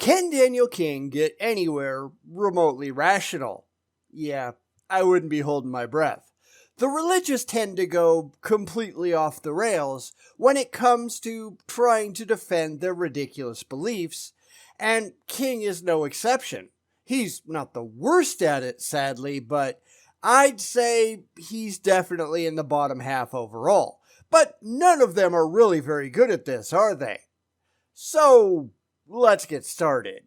Can Daniel King get anywhere remotely rational? Yeah, I wouldn't be holding my breath. The religious tend to go completely off the rails when it comes to trying to defend their ridiculous beliefs, and King is no exception. He's not the worst at it, sadly, but I'd say he's definitely in the bottom half overall. But none of them are really very good at this, are they? So, let's get started.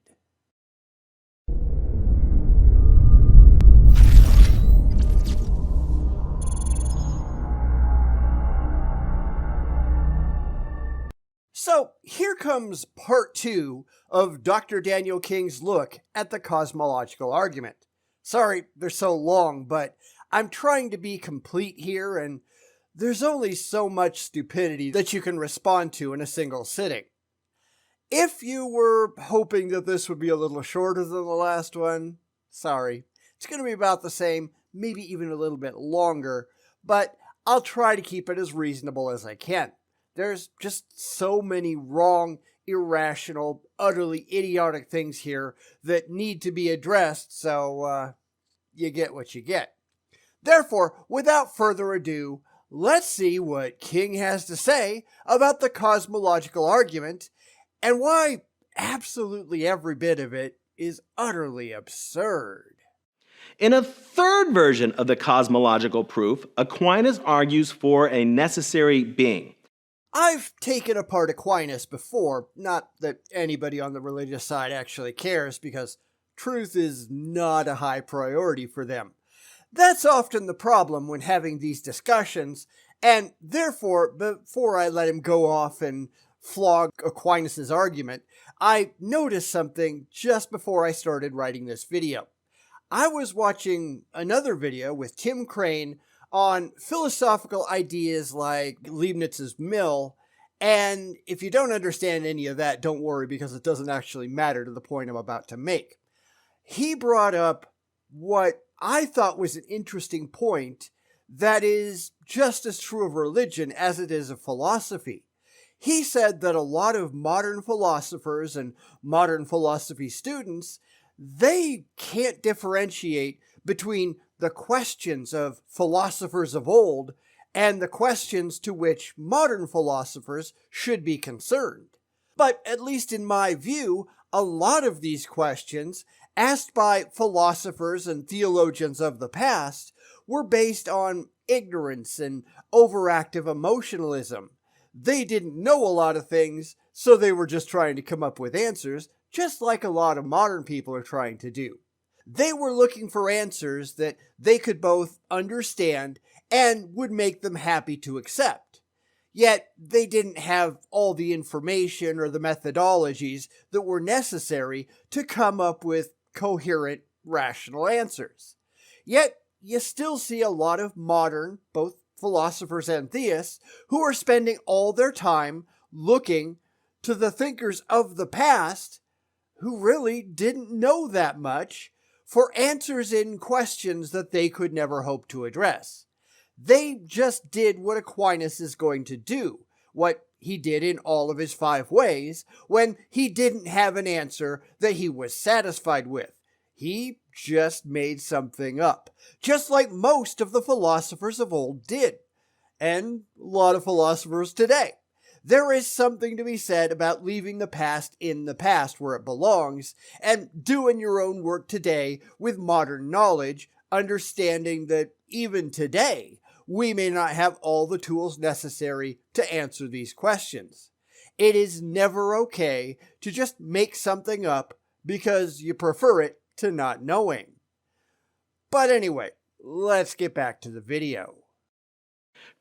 So, here comes part 2 of Dr. Daniel King's look at the cosmological argument. Sorry, they're so long, but I'm trying to be complete here, and there's only so much stupidity that you can respond to in a single sitting. If you were hoping that this would be a little shorter than the last one, sorry. It's going to be about the same, maybe even a little bit longer, but I'll try to keep it as reasonable as I can. There's just so many wrong, irrational, utterly idiotic things here that need to be addressed, so you get what you get. Therefore, without further ado, let's see what King has to say about the cosmological argument and why absolutely every bit of it is utterly absurd. In a third version of the cosmological proof, Aquinas argues for a necessary being. I've taken apart Aquinas before, not that anybody on the religious side actually cares, because truth is not a high priority for them. That's often the problem when having these discussions, and therefore, before I let him go off and flog Aquinas' argument, I noticed something just before I started writing this video. I was watching another video with Tim Crane on philosophical ideas like Leibniz's mill, and if you don't understand any of that, don't worry, because it doesn't actually matter to the point I'm about to make. He brought up what I thought was an interesting point that is just as true of religion as it is of philosophy. He said that a lot of modern philosophers and modern philosophy students, they can't differentiate between the questions of philosophers of old and the questions to which modern philosophers should be concerned. But at least in my view, a lot of these questions asked by philosophers and theologians of the past were based on ignorance and overactive emotionalism. They didn't know a lot of things, so they were just trying to come up with answers, just like a lot of modern people are trying to do. They were looking for answers that they could both understand and would make them happy to accept. Yet, they didn't have all the information or the methodologies that were necessary to come up with coherent, rational answers. Yet, you still see a lot of modern, both philosophers and theists, who are spending all their time looking to the thinkers of the past who really didn't know that much for answers in questions that they could never hope to address. They just did what Aquinas is going to do, what he did in all of his 5 ways, when he didn't have an answer that he was satisfied with. He just made something up, just like most of the philosophers of old did, and a lot of philosophers today. There is something to be said about leaving the past in the past where it belongs, and doing your own work today with modern knowledge, understanding that even today, we may not have all the tools necessary to answer these questions. It is never okay to just make something up because you prefer it to not knowing. But anyway, let's get back to the video.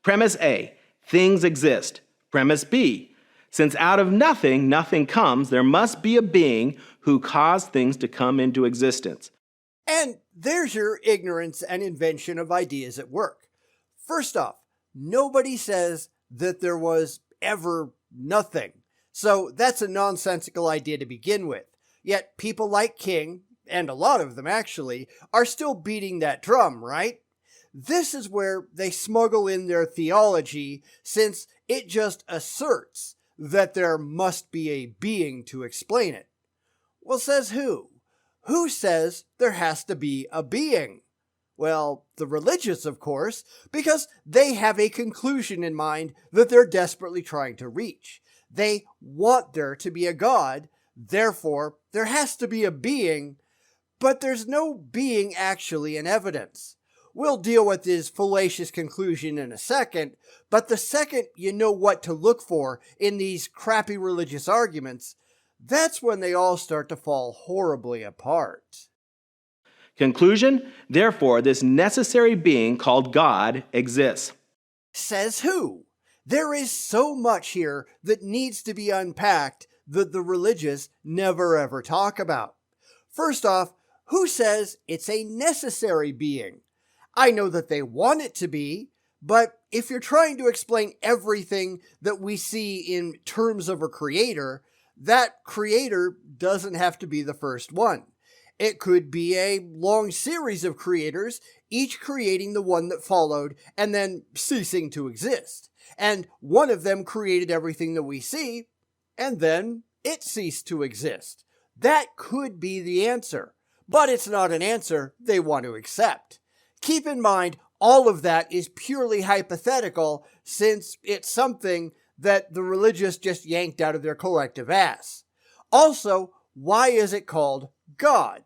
Premise A, things exist. Premise B, since out of nothing, nothing comes, there must be a being who caused things to come into existence. And there's your ignorance and invention of ideas at work. First off, nobody says that there was ever nothing. So that's a nonsensical idea to begin with. Yet people like King, and a lot of them actually, are still beating that drum, right? This is where they smuggle in their theology, since it just asserts that there must be a being to explain it. Well, says who? Who says there has to be a being? Well, the religious, of course, because they have a conclusion in mind that they're desperately trying to reach. They want there to be a God, therefore, there has to be a being, but there's no being actually in evidence. We'll deal with this fallacious conclusion in a second, but the second you know what to look for in these crappy religious arguments, that's when they all start to fall horribly apart. Conclusion: therefore, this necessary being called God exists. Says who? There is so much here that needs to be unpacked that the religious never ever talk about. First off, who says it's a necessary being? I know that they want it to be, but if you're trying to explain everything that we see in terms of a creator, that creator doesn't have to be the first one. It could be a long series of creators, each creating the one that followed and then ceasing to exist. And one of them created everything that we see, and then it ceased to exist. That could be the answer, but it's not an answer they want to accept. Keep in mind, all of that is purely hypothetical since it's something that the religious just yanked out of their collective ass. Also, why is it called God?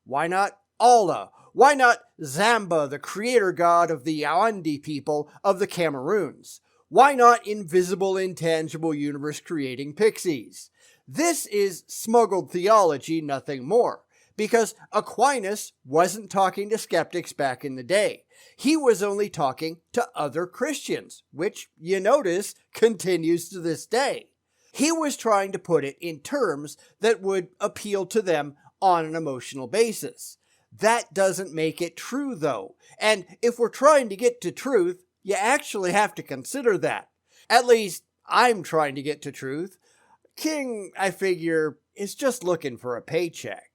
Why not Allah? Why not Zamba, the creator god of the Yawandi people of the Cameroons? Why not invisible, intangible universe creating pixies? This is smuggled theology, nothing more. Because Aquinas wasn't talking to skeptics back in the day. He was only talking to other Christians, which, you notice, continues to this day. He was trying to put it in terms that would appeal to them on an emotional basis. That doesn't make it true, though. And if we're trying to get to truth, you actually have to consider that. At least, I'm trying to get to truth. King, I figure, is just looking for a paycheck.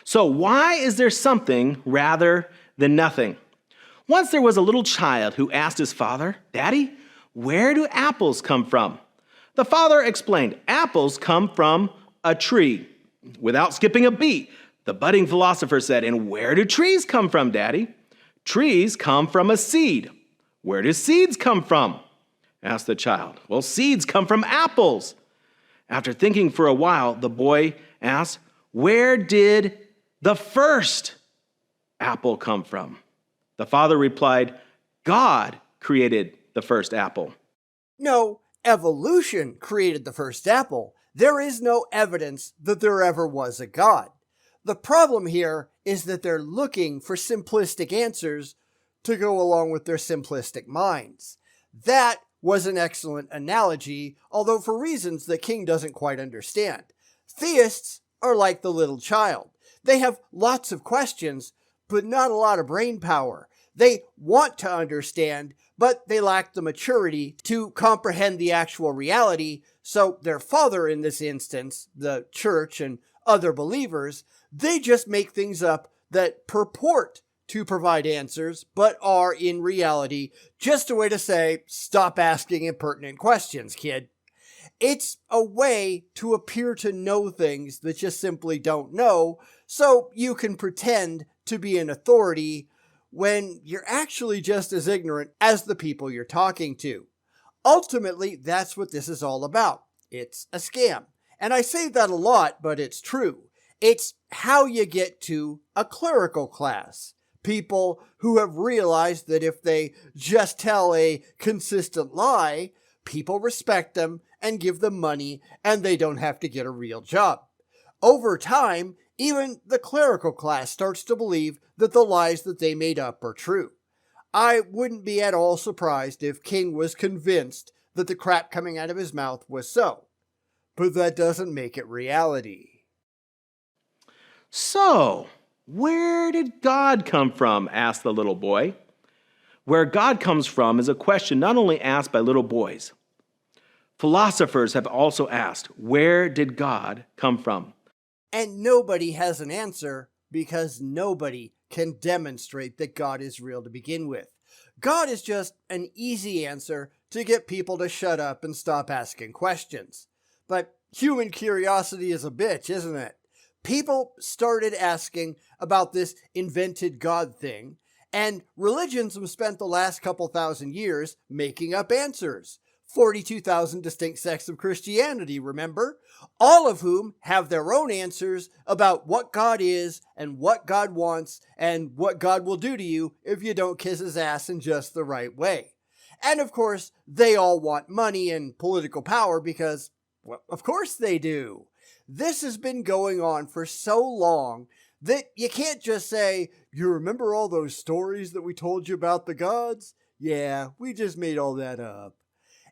So why is there something rather than nothing? Once there was a little child who asked his father, "Daddy, where do apples come from?" The father explained, "Apples come from a tree." Without skipping a beat, the budding philosopher said, "And where do trees come from, Daddy?" "Trees come from a seed." "Where do seeds come from?" asked the child. "Well, seeds come from apples." After thinking for a while, the boy asked, "Where did the first apple come from?" The father replied, "God created the first apple." No, evolution created the first apple. There is no evidence that there ever was a God. The problem here is that they're looking for simplistic answers to go along with their simplistic minds. That was an excellent analogy, although for reasons that King doesn't quite understand. Theists are like the little child. They have lots of questions, but not a lot of brain power. They want to understand, but they lack the maturity to comprehend the actual reality, so their father in this instance, the church and other believers, they just make things up that purport to provide answers, but are in reality just a way to say, "Stop asking impertinent questions, kid." It's a way to appear to know things that you simply don't know, so you can pretend to be an authority when you're actually just as ignorant as the people you're talking to. Ultimately, that's what this is all about. It's a scam. And I say that a lot, but it's true. It's how you get to a clerical class. People who have realized that if they just tell a consistent lie, people respect them and give them money, and they don't have to get a real job. Over time, even the clerical class starts to believe that the lies that they made up are true. I wouldn't be at all surprised if King was convinced that the crap coming out of his mouth was so. But that doesn't make it reality. "So, where did God come from?" asked the little boy. Where God comes from is a question not only asked by little boys. Philosophers have also asked, where did God come from? And nobody has an answer because nobody can demonstrate that God is real to begin with. God is just an easy answer to get people to shut up and stop asking questions. But Human curiosity is a bitch, isn't it? People started asking about this invented God thing, and religions have spent the last couple thousand years making up answers. 42,000 distinct sects of Christianity, remember? All of whom have their own answers about what God is and what God wants and what God will do to you if you don't kiss his ass in just the right way. And of course, they all want money and political power because, well, of course they do. This has been going on for so long that you can't just say, you remember all those stories that we told you about the gods? Yeah, we just made all that up.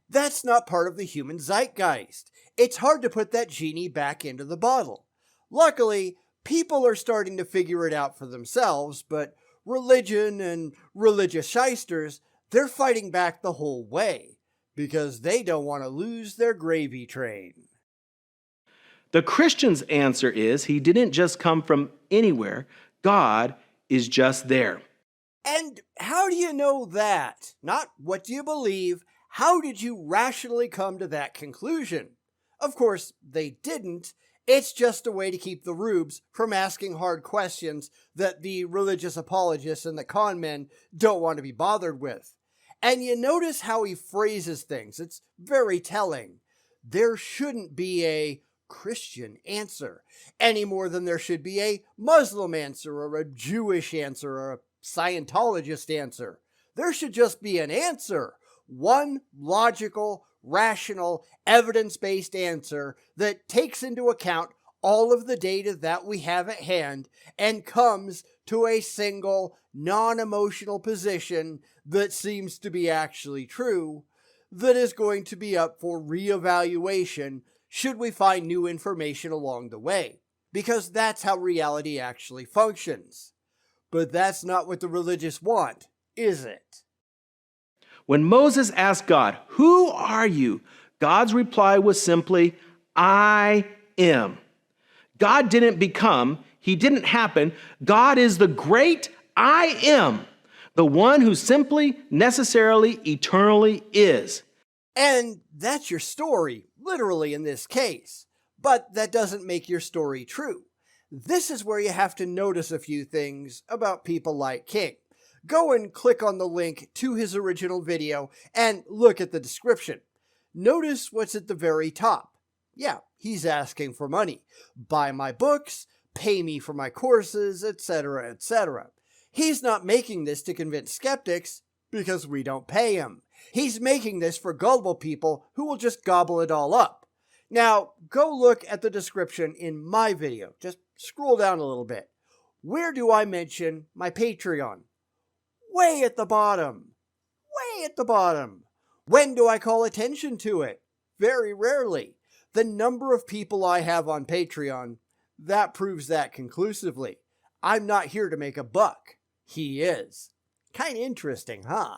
That's not part of the human zeitgeist. It's hard to put that genie back into the bottle. Luckily, people are starting to figure it out for themselves, but religion and religious shysters, they're fighting back the whole way because they don't want to lose their gravy train. The Christian's answer is he didn't just come from anywhere. God is just there. And how do you know that? Not what do you believe, how did you rationally come to that conclusion? Of course, they didn't. It's just a way to keep the rubes from asking hard questions that the religious apologists and the con men don't want to be bothered with. And you notice how he phrases things. It's very telling. There shouldn't be a Christian answer any more than there should be a Muslim answer or a Jewish answer or a Scientologist answer. There should just be an answer. One logical, rational, evidence-based answer that takes into account all of the data that we have at hand and comes to a single, non-emotional position that seems to be actually true, that is going to be up for reevaluation should we find new information along the way, because that's how reality actually functions. But that's not what the religious want, is it? When Moses asked God, "Who are you?" God's reply was simply, "I am." God didn't become, he didn't happen. God is the great I am, the one who simply, necessarily, eternally is. And that's your story, literally in this case. But that doesn't make your story true. This is where you have to notice a few things about people like King. Go and click on the link to his original video and look at the description. Notice what's at the very top. Yeah, he's asking for money. Buy my books, pay me for my courses, etc., etc. He's not making this to convince skeptics because we don't pay him. He's making this for gullible people who will just gobble it all up. Now, go look at the description in my video. Just scroll down a little bit. Where do I mention my Patreon? Way at the bottom. Way at the bottom. When do I call attention to it? Very rarely. The number of people I have on Patreon, that proves that conclusively. I'm not here to make a buck. He is. Kind of interesting, huh?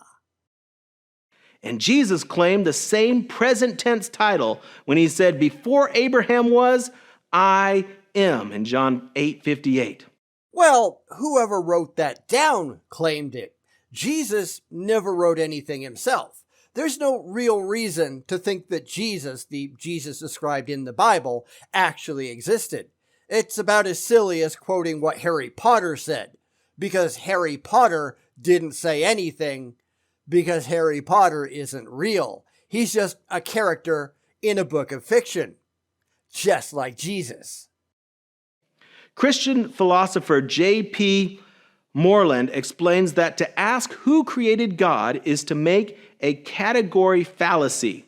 And Jesus claimed the same present tense title when he said, "Before Abraham was, I am," in John 8:58. Well, whoever wrote that down claimed it. Jesus never wrote anything himself. There's no real reason to think that Jesus, the Jesus described in the Bible, actually existed. It's about as silly as quoting what Harry Potter said, because Harry Potter didn't say anything, because Harry Potter isn't real. He's just a character in a book of fiction, just like Jesus. Christian philosopher J.P. Moreland explains that to ask who created God is to make a category fallacy.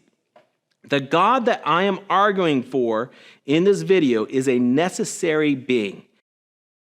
The God that I am arguing for in this video is a necessary being.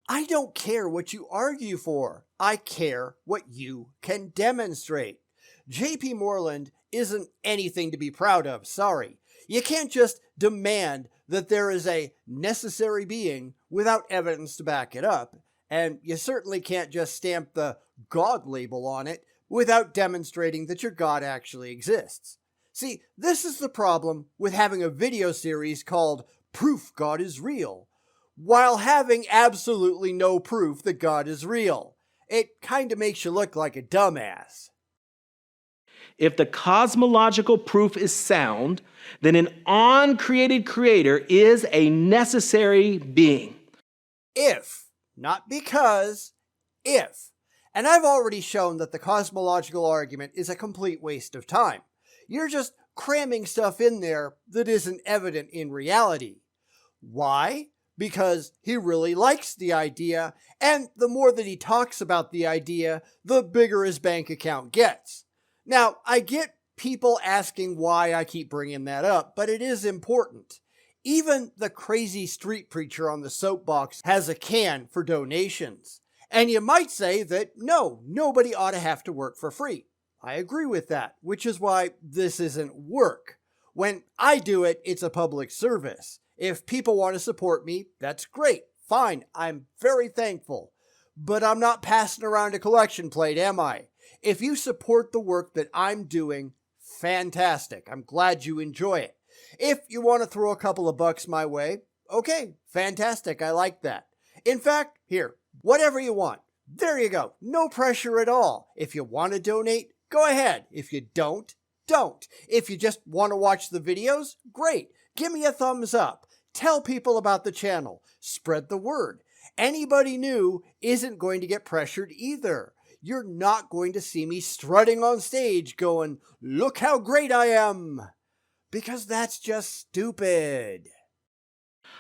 I don't care what you argue for. I care what you can demonstrate. J.P. Moreland isn't anything to be proud of, sorry. You can't just demand that there is a necessary being without evidence to back it up, and you certainly can't just stamp the God label on it without demonstrating that your God actually exists. See, this is the problem with having a video series called Proof God is Real, while having absolutely no proof that God is real. It kind of makes you look like a dumbass. If the cosmological proof is sound, then an uncreated creator is a necessary being. If, not because, if. And I've already shown that the cosmological argument is a complete waste of time. You're just cramming stuff in there that isn't evident in reality. Why? Because he really likes the idea, and the more that he talks about the idea, the bigger his bank account gets. Now, I get people asking why I keep bringing that up, but it is important. Even the crazy street preacher on the soapbox has a can for donations. And you might say that no, nobody ought to have to work for free. I agree with that, which is why this isn't work. When I do it, it's a public service. If people want to support me, that's great. Fine, I'm very thankful. But I'm not passing around a collection plate, am I? If you support the work that I'm doing, fantastic. I'm glad you enjoy it. If you want to throw a couple of bucks my way, okay, fantastic. I like that. In fact, here, whatever you want. There you go. No pressure at all. If you want to donate, go ahead. If you don't, don't. If you just want to watch the videos, great. Give me a thumbs up. Tell people about the channel. Spread the word. Anybody new isn't going to get pressured either. You're not going to see me strutting on stage going, "Look how great I am." Because that's just stupid.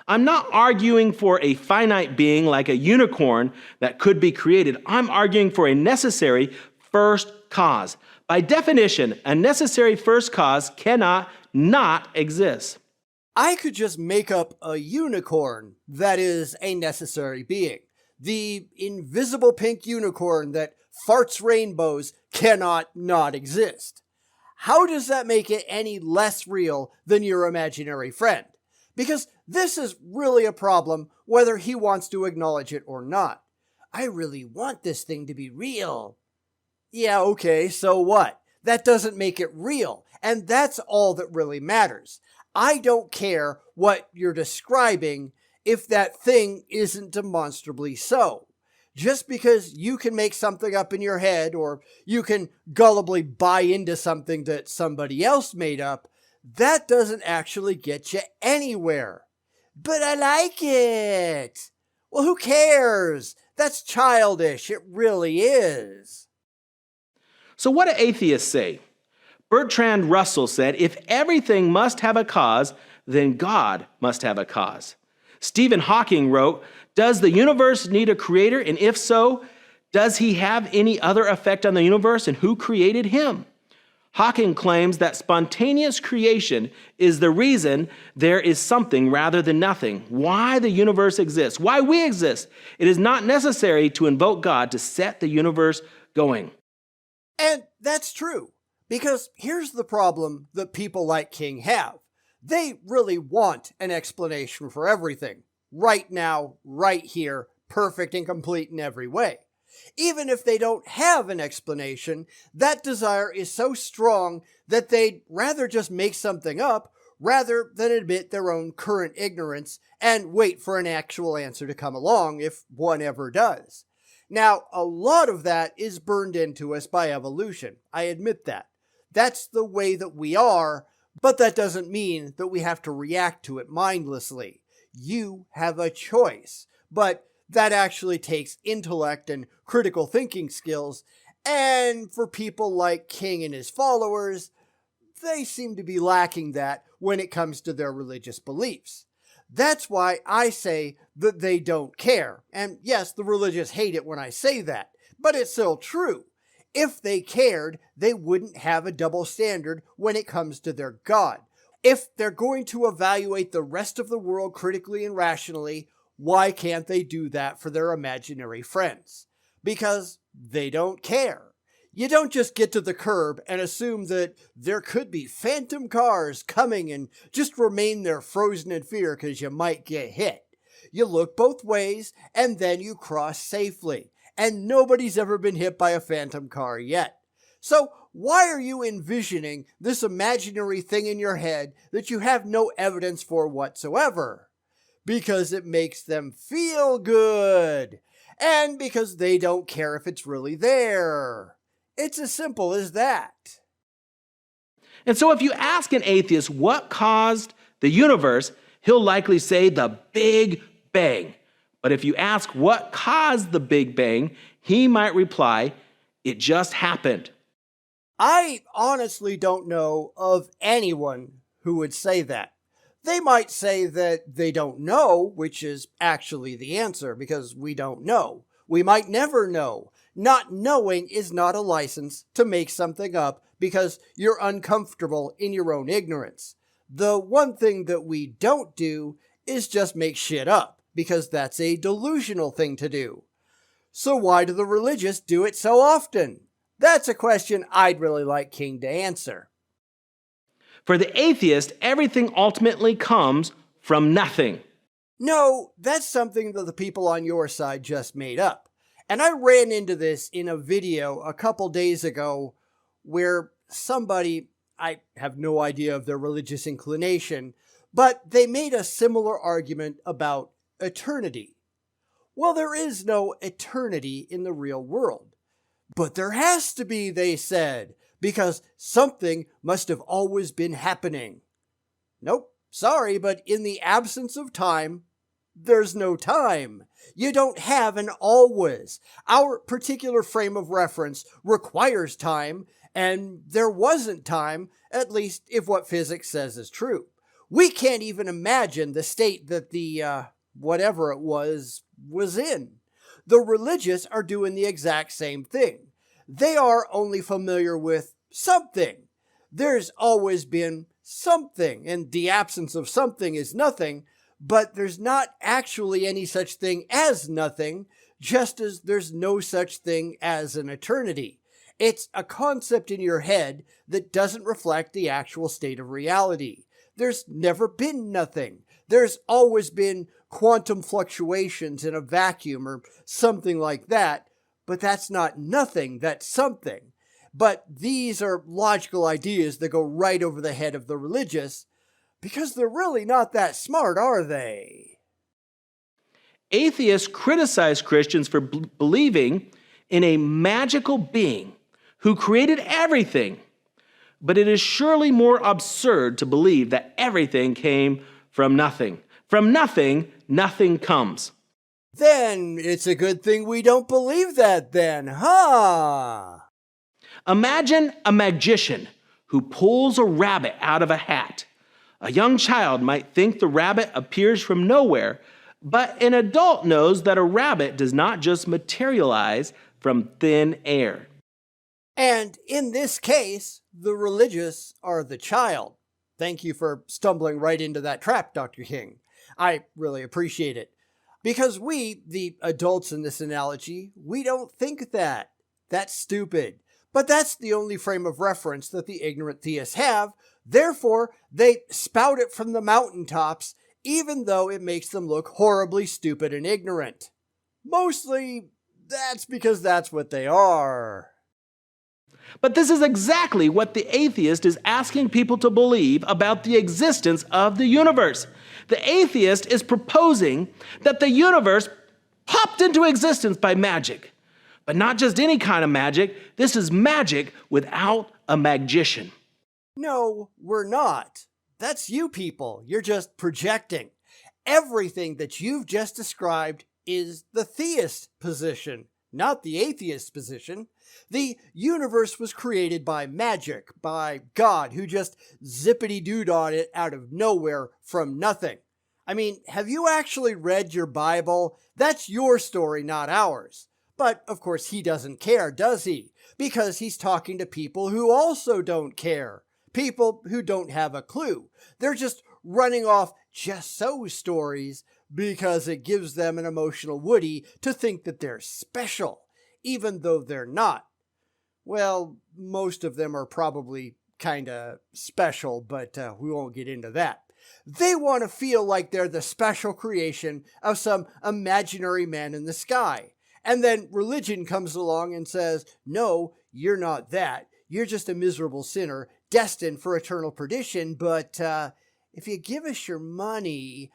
I'm not arguing for a finite being like a unicorn that could be created. I'm arguing for a necessary first cause. By definition, a necessary first cause cannot not exist. I could just make up a unicorn that is a necessary being. The invisible pink unicorn that farts rainbows cannot not exist. How does that make it any less real than your imaginary friend? Because this is really a problem whether he wants to acknowledge it or not. I really want this thing to be real. Yeah, okay, so what? That doesn't make it real, and that's all that really matters. I don't care what you're describing if that thing isn't demonstrably so. Just because you can make something up in your head or you can gullibly buy into something that somebody else made up, that doesn't actually get you anywhere. But I like it. Well, who cares? That's childish. It really is. So what do atheists say? Bertrand Russell said, if everything must have a cause, then God must have a cause. Stephen Hawking wrote, does the universe need a creator? And if so, does he have any other effect on the universe? And who created him? Hawking claims that spontaneous creation is the reason there is something rather than nothing, why the universe exists, why we exist. It is not necessary to invoke God to set the universe going. And that's true, because here's the problem that people like King have. They really want an explanation for everything. Right now, right here, perfect and complete in every way. Even if they don't have an explanation, that desire is so strong that they'd rather just make something up rather than admit their own current ignorance and wait for an actual answer to come along if one ever does. Now, a lot of that is burned into us by evolution. I admit that. That's the way that we are, but that doesn't mean that we have to react to it mindlessly. You have a choice, but that actually takes intellect and critical thinking skills, and for people like King and his followers, they seem to be lacking that when it comes to their religious beliefs. That's why I say that they don't care. And yes, the religious hate it when I say that, but it's still true. If they cared, they wouldn't have a double standard when it comes to their God. If they're going to evaluate the rest of the world critically and rationally, why can't they do that for their imaginary friends? Because they don't care. You don't just get to the curb and assume that there could be phantom cars coming and just remain there frozen in fear because you might get hit. You look both ways and then you cross safely. And nobody's ever been hit by a phantom car yet. So why are you envisioning this imaginary thing in your head that you have no evidence for whatsoever? Because it makes them feel good. And because they don't care if it's really there. It's as simple as that. And so if you ask an atheist what caused the universe, he'll likely say the Big Bang. But if you ask what caused the Big Bang, he might reply, it just happened. I honestly don't know of anyone who would say that. They might say that they don't know, which is actually the answer, because we don't know. We might never know. Not knowing is not a license to make something up because you're uncomfortable in your own ignorance. The one thing that we don't do is just make shit up, because that's a delusional thing to do. So why do the religious do it so often? That's a question I'd really like King to answer. For the atheist, everything ultimately comes from nothing. No, that's something that the people on your side just made up. And I ran into this in a video a couple days ago where somebody, I have no idea of their religious inclination, but they made a similar argument about eternity. Well, there is no eternity in the real world. But there has to be, they said, because something must have always been happening. Nope, sorry, but in the absence of time, there's no time. You don't have an always. Our particular frame of reference requires time, and there wasn't time, at least if what physics says is true. We can't even imagine the state that the, whatever it was in. The religious are doing the exact same thing. They are only familiar with something. There's always been something, and the absence of something is nothing, but there's not actually any such thing as nothing, just as there's no such thing as an eternity. It's a concept in your head that doesn't reflect the actual state of reality. There's never been nothing. There's always been quantum fluctuations in a vacuum or something like that, but that's not nothing, that's something. But these are logical ideas that go right over the head of the religious, because they're really not that smart, are they? Atheists criticize Christians for believing in a magical being who created everything. But it is surely more absurd to believe that everything came from nothing. From nothing, nothing comes. Then it's a good thing we don't believe that then, huh? Imagine a magician who pulls a rabbit out of a hat. A young child might think the rabbit appears from nowhere, but an adult knows that a rabbit does not just materialize from thin air. And in this case, the religious are the child. Thank you for stumbling right into that trap, Dr. King. I really appreciate it. Because we, the adults in this analogy, we don't think that. That's stupid. But that's the only frame of reference that the ignorant theists have. Therefore, they spout it from the mountaintops, even though it makes them look horribly stupid and ignorant. Mostly, that's because that's what they are. But this is exactly what the atheist is asking people to believe about the existence of the universe. The atheist is proposing that the universe popped into existence by magic. But not just any kind of magic. This is magic without a magician. No, we're not. That's you people. You're just projecting. Everything that you've just described is the theist position, not the atheist position. The universe was created by magic, by God, who just zippity-doodawed it out of nowhere from nothing. I mean, have you actually read your Bible? That's your story, not ours. But, of course, he doesn't care, does he? Because he's talking to people who also don't care. People who don't have a clue. They're just running off just so stories because it gives them an emotional woody to think that they're special, even though they're not. Well, most of them are probably kind of special, but we won't get into that. They want to feel like they're the special creation of some imaginary man in the sky. And then religion comes along and says, no, you're not that. You're just a miserable sinner destined for eternal perdition, but if you give us your money,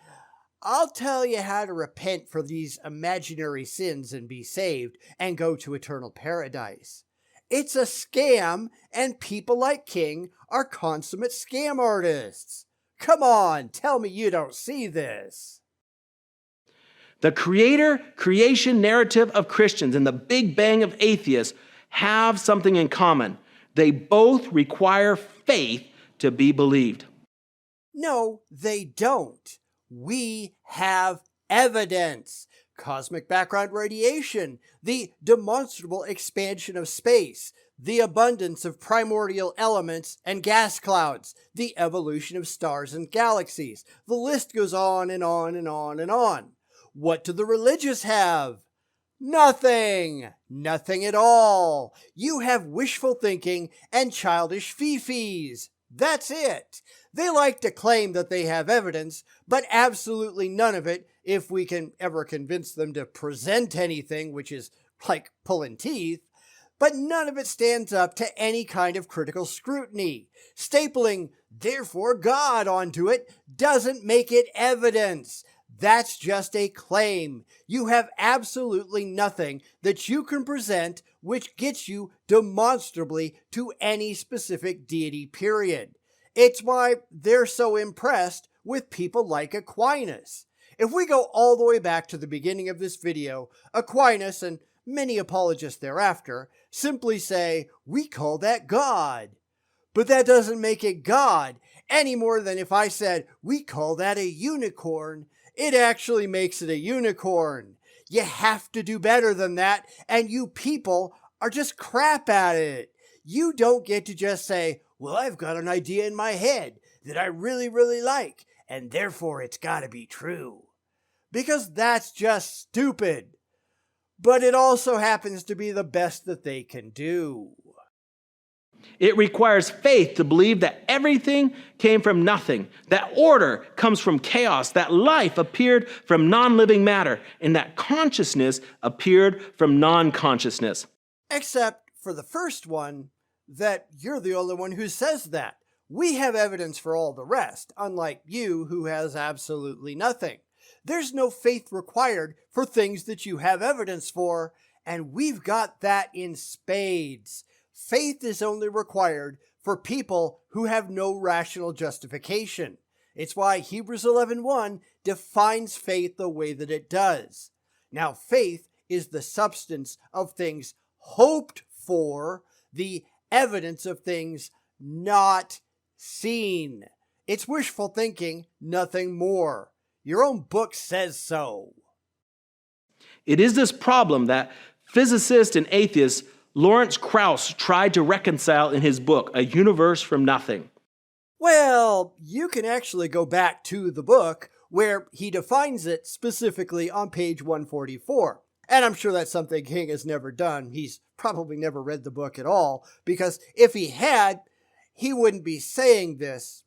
I'll tell you how to repent for these imaginary sins and be saved and go to eternal paradise. It's a scam, and people like King are consummate scam artists. Come on, tell me you don't see this. The creation narrative of Christians and the Big Bang of atheists have something in common. They both require faith to be believed. No, they don't. We have evidence. Cosmic background radiation, the demonstrable expansion of space, the abundance of primordial elements and gas clouds, the evolution of stars and galaxies. The list goes on and on and on and on. What do the religious have? Nothing! Nothing at all. You have wishful thinking and childish fifis. That's it. They like to claim that they have evidence, but absolutely none of it, if we can ever convince them to present anything, which is like pulling teeth. But none of it stands up to any kind of critical scrutiny. Stapling, therefore God, onto it doesn't make it evidence. That's just a claim. You have absolutely nothing that you can present which gets you demonstrably to any specific deity, period. It's why they're so impressed with people like Aquinas. If we go all the way back to the beginning of this video, Aquinas and many apologists thereafter simply say, we call that God. But that doesn't make it God any more than if I said, we call that a unicorn. It actually makes it a unicorn. You have to do better than that, and you people are just crap at it. You don't get to just say, well, I've got an idea in my head that I really, really like, and therefore it's got to be true. Because that's just stupid. But it also happens to be the best that they can do. It requires faith to believe that everything came from nothing, that order comes from chaos, that life appeared from non-living matter, and that consciousness appeared from non-consciousness. Except for the first one, that you're the only one who says that. We have evidence for all the rest, unlike you who has absolutely nothing. There's no faith required for things that you have evidence for, and we've got that in spades. Faith is only required for people who have no rational justification. It's why Hebrews 11:1 defines faith the way that it does. Now, faith is the substance of things hoped for, the evidence of things not seen. It's wishful thinking, nothing more. Your own book says so. It is this problem that physicist and atheist Lawrence Krauss tried to reconcile in his book, A Universe from Nothing. Well, you can actually go back to the book where he defines it specifically on page 144. And I'm sure that's something King has never done. He's probably never read the book at all, because if he had, he wouldn't be saying this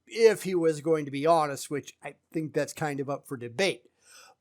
if he was going to be honest, which I think that's kind of up for debate.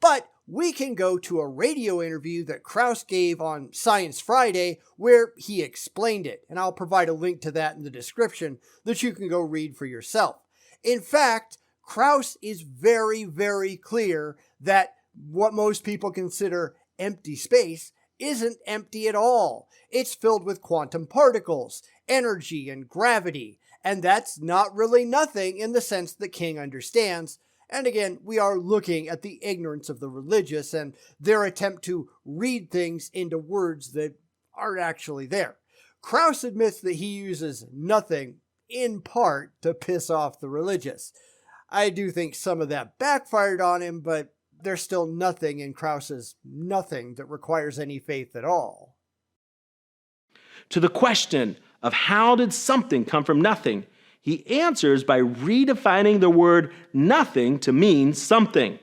But we can go to a radio interview that Krauss gave on Science Friday where he explained it, and I'll provide a link to that in the description that you can go read for yourself. In fact, Krauss is very, very clear that what most people consider empty space isn't empty at all. It's filled with quantum particles, energy, and gravity, and that's not really nothing in the sense that King understands. And again, we are looking at the ignorance of the religious and their attempt to read things into words that aren't actually there. Krauss admits that he uses nothing, in part, to piss off the religious. I do think some of that backfired on him, but there's still nothing in Krauss's nothing that requires any faith at all. To the question of how did something come from nothing, he answers by redefining the word nothing to mean something.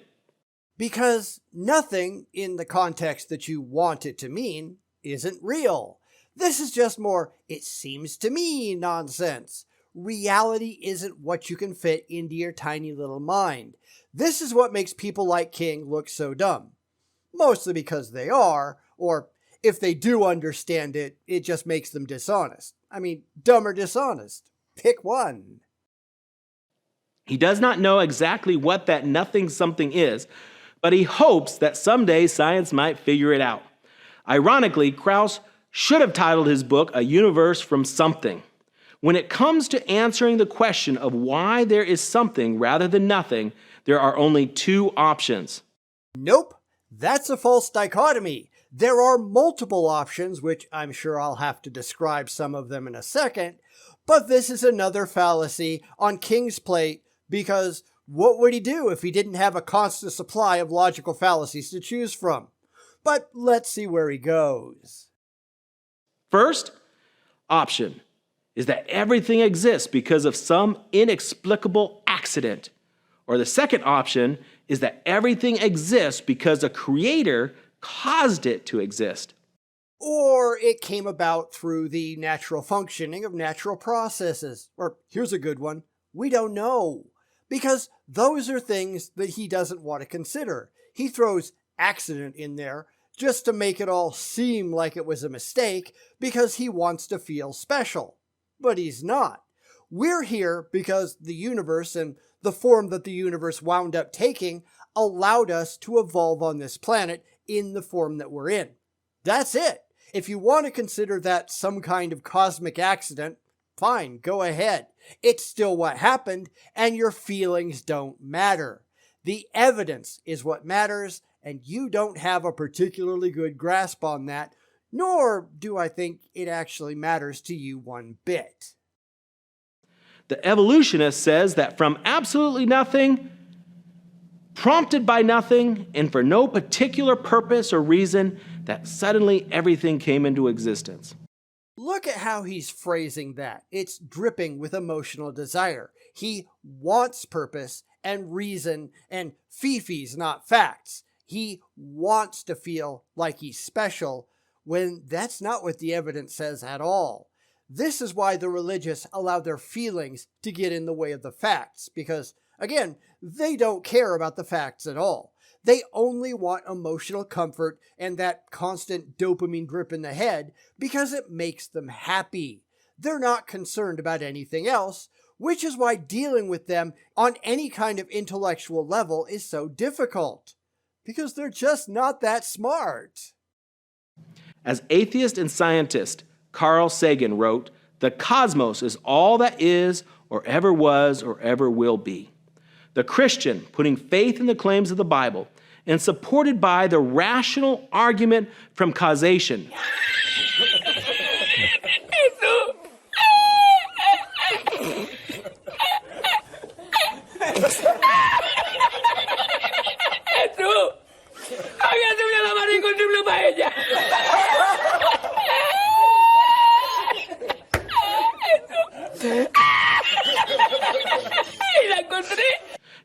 Because nothing, in the context that you want it to mean, isn't real. This is just more, it seems to me, nonsense. Reality isn't what you can fit into your tiny little mind. This is what makes people like King look so dumb. Mostly because they are, or if they do understand it, it just makes them dishonest. I mean, dumb or dishonest. Pick one. He does not know exactly what that nothing something is, but he hopes that someday science might figure it out. Ironically, Krauss should have titled his book A Universe from Something. When it comes to answering the question of why there is something rather than nothing, there are only two options. Nope, that's a false dichotomy. There are multiple options, which I'm sure I'll have to describe some of them in a second, but this is another fallacy on King's plate because what would he do if he didn't have a constant supply of logical fallacies to choose from? But let's see where he goes. First option is that everything exists because of some inexplicable accident. Or the second option is that everything exists because a creator caused it to exist. Or it came about through the natural functioning of natural processes. Or here's a good one, we don't know. Because those are things that he doesn't want to consider. He throws accident in there just to make it all seem like it was a mistake because he wants to feel special. But he's not. We're here because the universe and the form that the universe wound up taking allowed us to evolve on this planet in the form that we're in. That's it. If you want to consider that some kind of cosmic accident, fine, go ahead. It's still what happened, and your feelings don't matter. The evidence is what matters, and you don't have a particularly good grasp on that, nor do I think it actually matters to you one bit. The evolutionist says that from absolutely nothing, prompted by nothing, and for no particular purpose or reason, that suddenly everything came into existence. Look at how he's phrasing that. It's dripping with emotional desire. He wants purpose and reason and fifis, not facts. He wants to feel like he's special when that's not what the evidence says at all. This is why the religious allow their feelings to get in the way of the facts, because, again, they don't care about the facts at all. They only want emotional comfort and that constant dopamine drip in the head because it makes them happy. They're not concerned about anything else, which is why dealing with them on any kind of intellectual level is so difficult. Because they're just not that smart. As atheist and scientist Carl Sagan wrote, "The cosmos is all that is or ever was or ever will be." The Christian, putting faith in the claims of the Bible and supported by the rational argument from causation,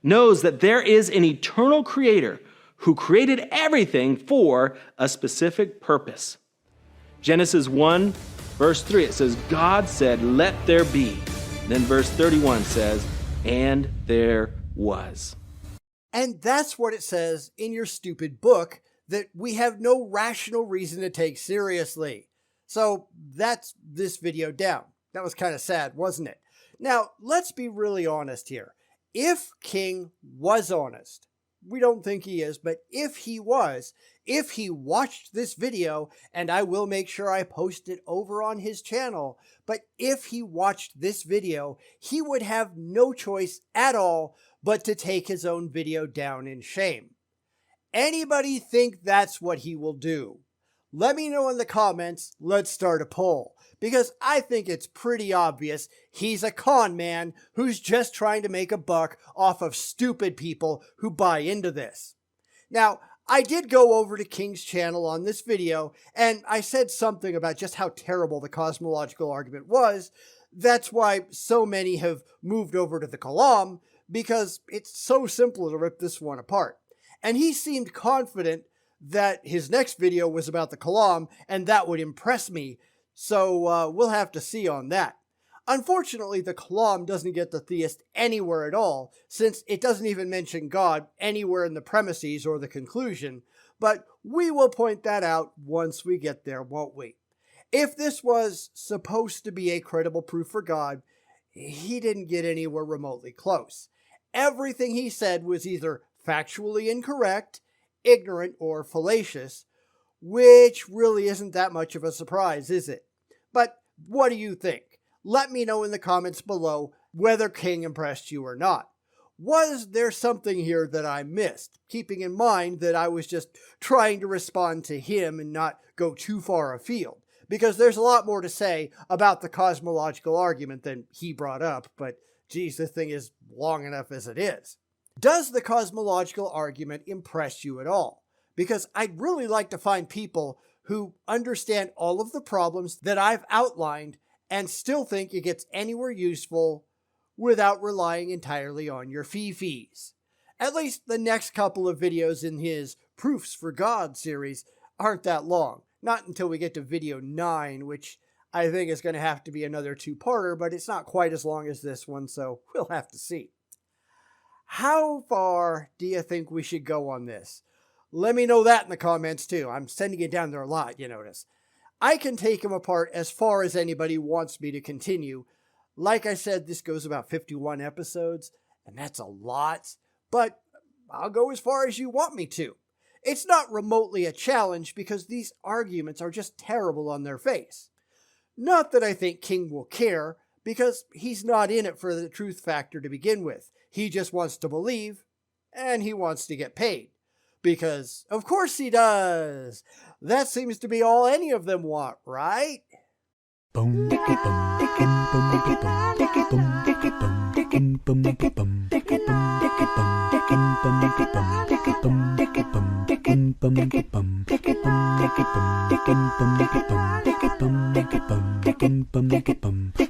knows that there is an eternal creator who created everything for a specific purpose. Genesis 1, verse 3, it says, God said, "Let there be." Then verse 31 says, "And there was." And that's what it says in your stupid book that we have no rational reason to take seriously. So that's this video down. That was kind of sad, wasn't it? Now, let's be really honest here. If King was honest, we don't think he is, but if he was, if he watched this video, and I will make sure I post it over on his channel, but if he watched this video, he would have no choice at all but to take his own video down in shame. Anybody think that's what he will do? Let me know in the comments. Let's start a poll. Because I think it's pretty obvious he's a con man who's just trying to make a buck off of stupid people who buy into this. Now, I did go over to King's channel on this video, and I said something about just how terrible the cosmological argument was. That's why so many have moved over to the Kalam, because it's so simple to rip this one apart. And he seemed confident that his next video was about the Kalam, and that would impress me. So we'll have to see on that. Unfortunately, the Kalam doesn't get the theist anywhere at all, since it doesn't even mention God anywhere in the premises or the conclusion, but we will point that out once we get there, won't we? If this was supposed to be a credible proof for God, he didn't get anywhere remotely close. Everything he said was either factually incorrect, ignorant, or fallacious, which really isn't that much of a surprise, is it? But what do you think? Let me know in the comments below whether King impressed you or not. Was there something here that I missed, keeping in mind that I was just trying to respond to him and not go too far afield? Because there's a lot more to say about the cosmological argument than he brought up, but geez, this thing is long enough as it is. Does the cosmological argument impress you at all? Because I'd really like to find people who understand all of the problems that I've outlined and still think it gets anywhere useful without relying entirely on your fees. At least the next couple of videos in his Proofs for God series aren't that long. Not until we get to video 9, which I think is going to have to be another 2-parter, but it's not quite as long as this one, so we'll have to see. How far do you think we should go on this? Let me know that in the comments too. I'm sending it down there a lot, you notice. I can take him apart as far as anybody wants me to continue. Like I said, this goes about 51 episodes, and that's a lot, but I'll go as far as you want me to. It's not remotely a challenge because these arguments are just terrible on their face. Not that I think King will care, because he's not in it for the truth factor to begin with. He just wants to believe, and he wants to get paid. Because, of course he does! That seems to be all any of them want, right? Boom, boom, boom, boom, boom.